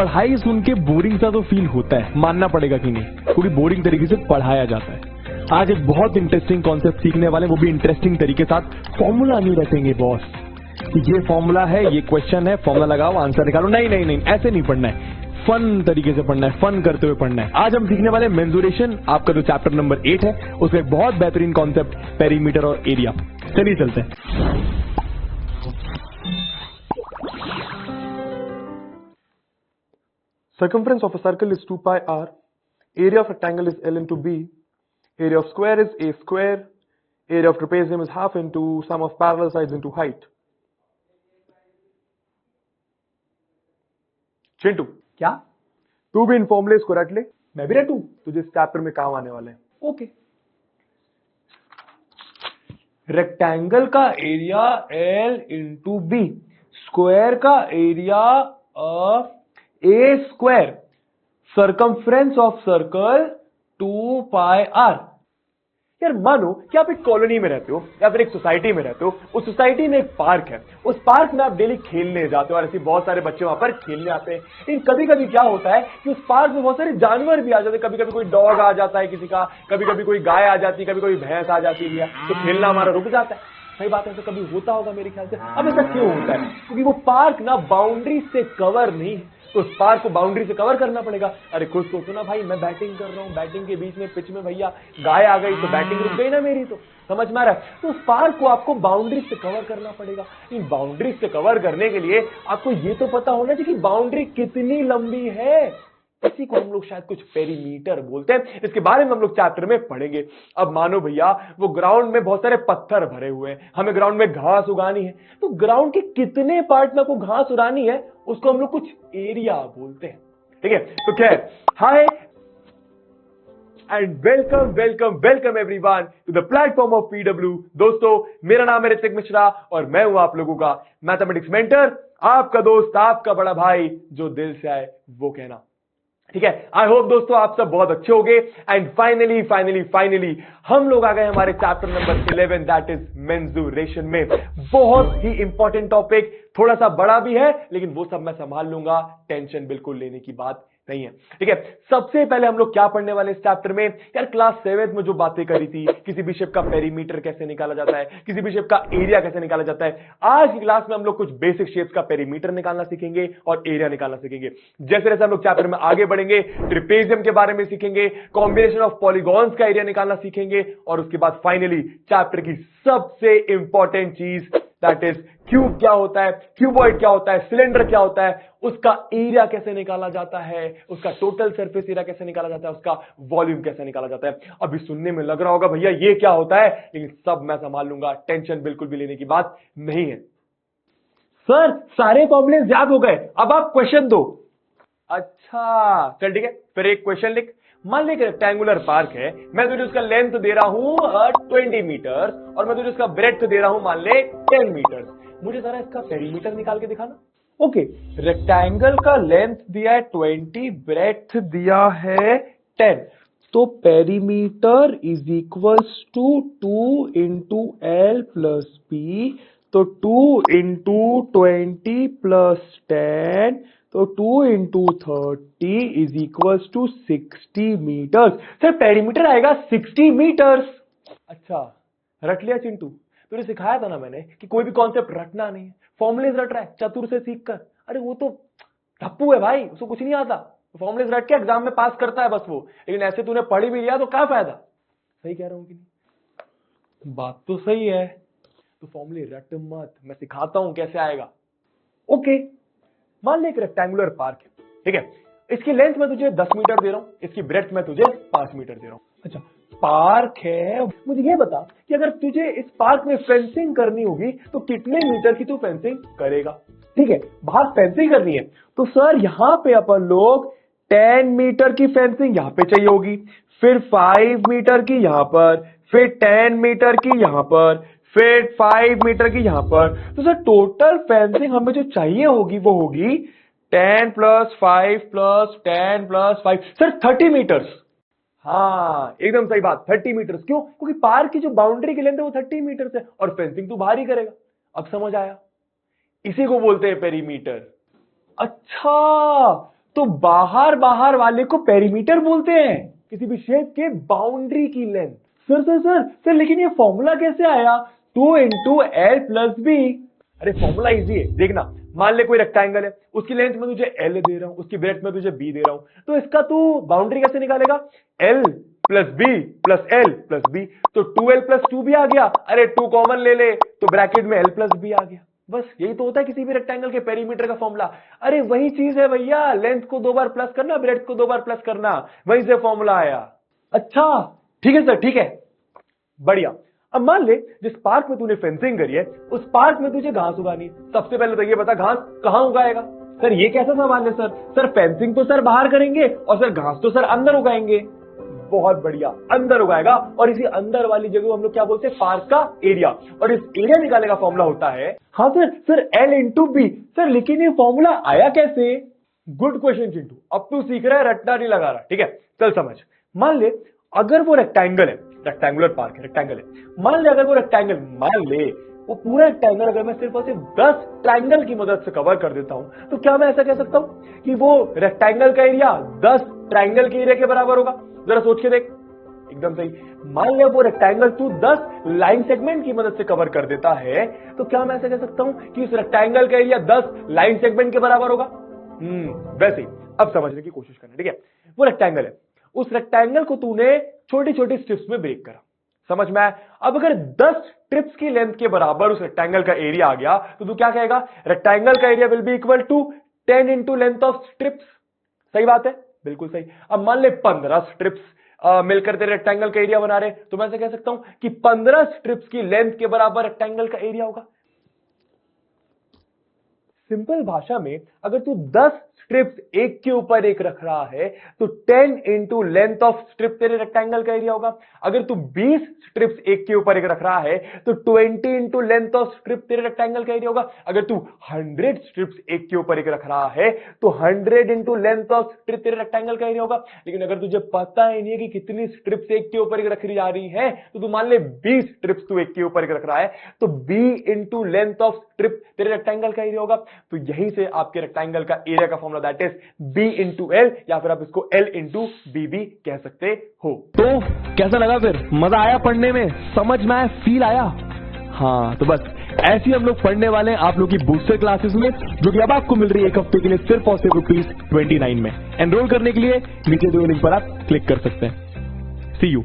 पढ़ाई सुन के बोरिंग सा तो फील होता है, मानना पड़ेगा कि नहीं, पूरी बोरिंग तरीके से पढ़ाया जाता है। आज एक बहुत इंटरेस्टिंग कॉन्सेप्ट सीखने वाले, वो भी इंटरेस्टिंग तरीके साथ। फॉर्मूला नहीं रटेंगे बॉस, ये फॉर्मूला है, ये क्वेश्चन है, फॉर्मूला लगाओ आंसर निकालो। नहीं नहीं नहीं, ऐसे नहीं पढ़ना है, फन तरीके से पढ़ना है, फन करते हुए पढ़ना है। आज हम सीखने वाले मेंसुरेशन, आपका जो चैप्टर नंबर 8 है, उसका एक बहुत बेहतरीन कॉन्सेप्ट पेरीमीटर और एरिया। चलिए चलते हैं। Circumference of a circle is 2 pi r. Area of rectangle is L into B. Area of square is A square. Area of trapezium is half into sum of parallel sides into height. Chintu, क्या? तू भी इन formulas को रट ले, मैं भी रटूं, तुझे इस चैप्टर में काम आने वाला है। ओके। रेक्टेंगल का area L into b, square का area a square, circumference of circle 2 pi r. यार मानो कि आप एक कॉलोनी में रहते हो या फिर एक सोसाइटी में रहते हो, उस सोसाइटी में एक पार्क है, उस पार्क में आप डेली खेलने जाते हो और ऐसे बहुत सारे बच्चे वहां पर खेलने आते हैं। लेकिन कभी कभी क्या होता है कि उस पार्क में बहुत सारे जानवर भी आ जाते हैं, कभी कभी कोई डॉग आ जाता है किसी का, कभी कभी कोई गाय आ जाती है, कभी कोई भैंस आ जाती है, तो खेलना हमारा रुक जाता है। सही बात है, ऐसा कभी होता होगा मेरे ख्याल से। अब ऐसा क्यों होता है? क्योंकि वो पार्क ना बाउंड्री से कवर नहीं है, तो उस पार्क को बाउंड्री से कवर करना पड़ेगा। अरे खुद सोचो ना भाई, मैं बैटिंग कर रहा हूँ, बैटिंग के बीच में पिच में भैया गाय आ गई तो बैटिंग रुक गई ना मेरी, तो समझ में आ रहा है। तो उस पार्क को आपको बाउंड्री से कवर करना पड़ेगा। इन बाउंड्री से कवर करने के लिए आपको ये तो पता होना चाहिए कि बाउंड्री कितनी लंबी है। इसी को हम लोग शायद कुछ पेरीमीटर बोलते हैं, इसके बारे में हम लोग चैप्टर में पढ़ेंगे। अब मानो भैया वो ग्राउंड में बहुत सारे पत्थर भरे हुए हैं, हमें ग्राउंड में घास उगानी है, तो ग्राउंड के कितने पार्ट में आपको घास उगानी है उसको हम लोग कुछ एरिया बोलते हैं। ठीक है, तो क्या है, hi and welcome welcome welcome everyone to the platform of PW. दोस्तों, मेरा नाम है ऋतिक मिश्रा और मैं हूं आप लोगों का मैथमेटिक्स मेंटर, आपका दोस्त, आपका बड़ा भाई, जो दिल से आए वो कहना। ठीक है, आई होप दोस्तों आप सब बहुत अच्छे होंगे। एंड फाइनली फाइनली फाइनली हम लोग आ गए हमारे chapter number 11, that is mensuration में। बहुत ही इंपॉर्टेंट टॉपिक, थोड़ा सा बड़ा भी है, लेकिन वो सब मैं संभाल लूंगा, टेंशन बिल्कुल लेने की बात नहीं है। ठीक है, सबसे पहले हम लोग क्या पढ़ने वाले इस चैप्टर में? यार क्लास 7 में जो बातें करी थी, किसी भी शेप का पेरीमीटर कैसे निकाला जाता है, किसी भी शेप का एरिया कैसे निकाला जाता है, आज की क्लास में हम लोग कुछ बेसिक शेप्स का पेरीमीटर निकालना सीखेंगे और एरिया निकालना सीखेंगे। जैसे जैसे हम लोग चैप्टर में आगे बढ़ेंगे, ट्रिपेजियम के बारे में सीखेंगे, कॉम्बिनेशन ऑफ पॉलीगॉन्स का एरिया निकालना सीखेंगे, और उसके बाद फाइनली चैप्टर की सबसे इंपॉर्टेंट चीज, दैट इज क्यूब क्या होता है, क्यूबॉइड क्या होता है, सिलेंडर क्या होता है, उसका एरिया कैसे निकाला जाता है, उसका टोटल सरफेस एरिया कैसे निकाला जाता है, उसका वॉल्यूम कैसे निकाला जाता है। अभी सुनने में लग रहा होगा भैया ये क्या होता है, लेकिन सब मैं संभाल लूंगा, टेंशन बिल्कुल भी लेने की बात नहीं है। सर सारे फॉर्मूले याद हो गए, अब आप क्वेश्चन दो। अच्छा चल ठीक है, फिर एक क्वेश्चन लिख। मान ले रेक्टेंगुलर पार्क है, मैं तुझे उसका लेंथ दे रहा हूं 20 मीटर और मैं तुझे उसका ब्रेड्थ दे रहा हूं मान ले 10 मीटर। मुझे जरा इसका पेरीमीटर निकाल के दिखाना। ओके, रेक्टेंगल का लेंथ दिया है 20, ब्रेड्थ दिया है 10, तो perimeter is equals to 2 into L plus B, तो 2 इंटू 20 प्लस 10, तो 2 into 30 is equals to 60 meters. Sir perimeter आएगा 60 मीटर्स। अच्छा रट लिया चिंटू, तुझे सिखाया था ना मैंने कि कोई भी कॉन्सेप्ट रटना नहीं है, फॉर्मुलेज रट रहा है चतुर से सीख कर। अरे वो तो ठप्पू है भाई, उसको कुछ नहीं आता, फॉर्मुलेज रट के एग्जाम में पास करता है बस वो, लेकिन ऐसे तूने पढ़ भी लिया तो क्या फायदा। सही कह रहा हूं कि नहीं? बात तो सही है, तो फॉर्मूले रट मत, मैं सिखाता हूं कैसे आएगा। ओके, मान ले एक रेक्टेंगुलर पार्क है, ठीक है, इसकी लेंथ मैं तुझे 10 मीटर दे रहा हूं, इसकी ब्रेड्थ मैं तुझे 5 मीटर दे रहा हूं। अच्छा पार्क है, मुझे ये बता कि अगर तुझे इस पार्क में फेंसिंग करनी होगी तो कितने मीटर की तू फेंसिंग करेगा? ठीक है, बाहर फेंसिंग करनी है तो सर यहां पे अपन लोग 10 मीटर की फेंसिंग यहां पे चाहिए होगी, फिर 5 मीटर की यहां पर, फिर 10 मीटर की यहां पर, फिर 5 मीटर की यहां पर। तो सर टोटल फेंसिंग हमें जो चाहिए होगी वो होगी 10 plus 5 plus 10 plus 5, sir 30 meters. हाँ एकदम सही बात, 30 मीटर्स। क्यों? क्योंकि पार्क की जो बाउंड्री की लेंथ है वो 30 मीटर्स है और फेंसिंग तो बाहर ही करेगा। अब समझ आया, इसी को बोलते हैं पेरीमीटर। अच्छा तो बाहर बाहर वाले को पेरीमीटर बोलते हैं, किसी भी शेप के बाउंड्री की लेंथ। सर लेकिन ये फॉर्मूला कैसे आया 2 इंटू एल प्लस बी? अरे फॉर्मूला इजी है, देखना। मान ले कोई रेक्टेंगल है, उसकी लेंथ में तुझे एल दे रहा हूं, उसकी ब्रेड्थ में तुझे बी दे रहा हूं, तो इसका तू बाउंड्री कैसे निकालेगा? L plus B plus L plus B, तो 2l प्लस 2 भी आ गया। अरे 2 कॉमन ले ले तो ब्रैकेट में l प्लस बी आ गया। बस यही तो होता है किसी भी रेक्टेंगल के पेरीमीटर का फॉर्मूला। अरे वही चीज है भैया, लेंथ को 2 बार प्लस करना, ब्रेड्थ को 2 बार प्लस करना, वहीं से फॉर्मूला आया। अच्छा ठीक है सर, ठीक है, बढ़िया। अब मान ले जिस पार्क में तूने फेंसिंग करी है उस पार्क में तुझे घास उगानी है। सबसे पहले तो ये बता घास कहां उगाएगा? सर ये कैसा सवाल है सर फेंसिंग तो सर बाहर करेंगे और सर घास तो सर अंदर उगाएंगे। बहुत बढ़िया, अंदर उगाएगा, और इसी अंदर वाली जगह हम लोग क्या बोलते हैं? पार्क का एरिया। और इस एरिया निकालने का फॉर्मूला होता है, हाँ sir L into B. Sir लेकिन ये फॉर्मूला आया कैसे? गुड क्वेश्चन चिंटू, अब तू सीख रहा है, रट्टा नहीं लगा रहा। ठीक है चल समझ। मान ले अगर वो रेक्टेंगल है, रेक्टेंगुलर पार्क है, रेक्टेंगल है, मान ले अगर वो रेक्टेंगल, मान ले वो पूरा रेक्टेंगल अगर मैं सिर्फ और सिर्फ 10 ट्रायंगल की मदद से कवर कर देता हूं, तो क्या मैं ऐसा कह सकता हूं कि वो रेक्टेंगल का एरिया 10 ट्रायंगल के एरिया के बराबर होगा? जरा सोच के देख, एकदम सही। मान ले वो रेक्टेंगल तू 10 लाइन सेगमेंट की मदद से कवर कर देता है, तो क्या मैं ऐसा कह सकता हूं कि उस रेक्टेंगल का एरिया 10 लाइन सेगमेंट के बराबर होगा? वैसे ही अब समझने की कोशिश करना। ठीक है, वो रेक्टेंगल है, उस रेक्टेंगल को तूने छोटी छोटी स्ट्रिप्स में ब्रेक करा, समझ में आया? अब अगर 10 स्ट्रिप्स की लेंथ के बराबर उस रेक्टेंगल का एरिया आ गया, तो तू क्या कहेगा? रेक्टेंगल का area will be equal to 10 into length of strips. सही बात है, बिल्कुल सही। अब मान ले 15 स्ट्रिप्स मिलकर तेरे रेक्टेंगल का एरिया बना रहे, तो मैं ऐसे कह सकता हूं कि 15 स्ट्रिप्स की लेंथ के बराबर रेक्टेंगल का एरिया होगा। सिंपल भाषा में अगर तू 10 स्ट्रिप्स एक के ऊपर एक रख रहा है तो 10 इंटू लेंथ ऑफ स्ट्रिप तेरे रेक्टेंगल का एरिया होगा। अगर तू 20 स्ट्रिप्स एक के ऊपर एक रख रहा है तो 20 इंटू लेंथ ऑफ स्ट्रिप तेरे रेक्टेंगल का एरिया होगा। अगर तू 100 स्ट्रिप्स एक के ऊपर एक रख रहा है तो 100 इंटू लेंथ ऑफ स्ट्रिप तेरे रेक्टेंगल का एरिया होगा। लेकिन अगर तुझे पता ही नहीं है कि कितनी स्ट्रिप्स एक के ऊपर एक रखी जा रही है, तो तू मान ले 20 स्ट्रिप्स तू एक के ऊपर एक रख रहा है, तो b into length of strip तेरे रेक्टेंगल का एरिया होगा। तो यहीं से आपके रेक्टेंगल का एरिया का formula that is b into L, या फिर आप इसको l इंटू बी भी कह सकते हो। तो कैसा लगा फिर? मजा आया पढ़ने में? समझ में आया? फील आया? हाँ तो बस ऐसी हम लोग पढ़ने वाले हैं आप लोग की बूस्टर क्लासेस में, जो कि अब आपको मिल रही है 1 हफ्ते के लिए सिर्फ और सिर्फ ₹29 में। एनरोल करने के लिए नीचे दो लिंक पर आप क्लिक कर सकते हैं। सी यू।